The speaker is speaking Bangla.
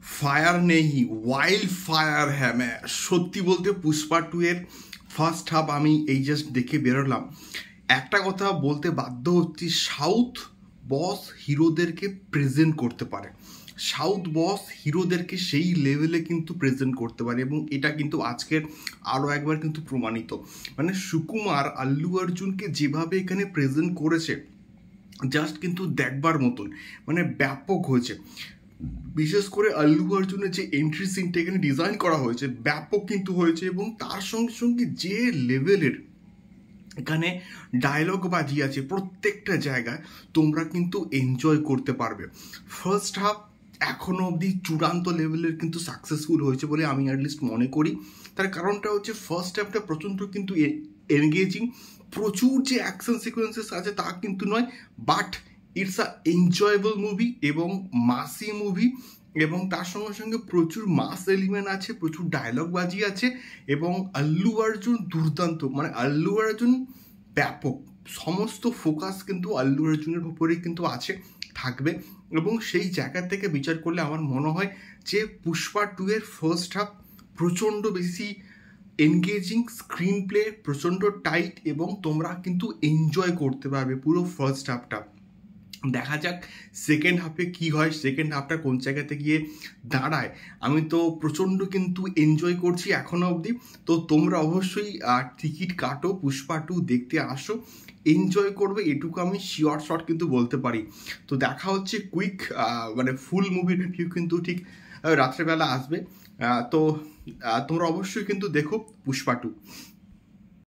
फायर नहीं वाइल्ड फायर है। मैं সত্যি বলতে পুষ্পা 2 এর ফার্স্ট হাফ আমি এই জাস্ট দেখে বেরোলাম, একটা কথা বলতে বাধ্য হচ্ছি, সাউথ বস হিরোদেরকে প্রেজেন্ট করতে পারে, সাউথ বস হিরোদেরকে সেই লেভেলে কিন্তু প্রেজেন্ট করতে পারে, এবং এটা কিন্তু আজকের আরও একবার কিন্তু প্রমাণিত। মানে সুকুমার আল্লু অর্জুনকে যেভাবে এখানে প্রেজেন্ট করেছে জাস্ট কিন্তু দেখবার মতন, মানে ব্যাপক হয়েছে। বিশেষ করে আল্লু অর্জুনের যে এন্ট্রি সিনটা এখানে ডিজাইন করা হয়েছে ব্যাপক কিন্তু হয়েছে, এবং তার সঙ্গে সঙ্গে যে লেভেলের এখানে ডায়লগ বাজি আছে প্রত্যেকটা জায়গায়, তোমরা কিন্তু এনজয় করতে পারবে। ফার্স্ট হাফ এখনো অবধি চূড়ান্ত লেভেলের কিন্তু সাকসেসফুল হয়েছে বলে আমি অ্যাটলিস্ট মনে করি। তার কারণটা হচ্ছে ফার্স্ট হাফটা প্রচণ্ড কিন্তু এনগেজিং, প্রচুর যে অ্যাকশন সিকোয়েন্সেস আছে তা কিন্তু নয়, but it's a enjoyable movie এবং মাসি মুভি, এবং তার সঙ্গে সঙ্গে প্রচুর মাস এলিমেন্ট আছে, প্রচুর ডায়লগ বাজি আছে, এবং আল্লু অর্জুন দুর্দান্ত, মানে আল্লু অর্জুন ব্যাপক, সমস্ত ফোকাস কিন্তু আল্লু অর্জুনের উপরেই কিন্তু আছে, থাকবে। এবং সেই জায়গা থেকে বিচার করলে আমার মনে হয় যে পুষ্পা 2 এর ফার্স্ট হাফ প্রচণ্ড বেশি এনগেজিং, স্ক্রিন প্লে প্রচণ্ড টাইট, এবং তোমরা কিন্তু এনজয় করতে পারবে পুরো ফার্স্ট হাফটা। দেখা যাক সেকেন্ড হাফে কি হয়, সেকেন্ড হাফটা কোন জায়গাতে গিয়ে দাঁড়ায়। আমি তো প্রচণ্ড কিন্তু এনজয় করছি এখনো অবধি। তো তোমরা অবশ্যই টিকিট কাটো, পুষ্পা 2 দেখতে আসো, এনজয় করবে, এটুকু আমি শিওর শট কিন্তু বলতে পারি। তো দেখা হচ্ছে কুইক, মানে ফুল মুভি রিভিউ কিন্তু ঠিক রাত্রেবেলা আসবে। তো তোমরা অবশ্যই কিন্তু দেখো পুষ্পা 2।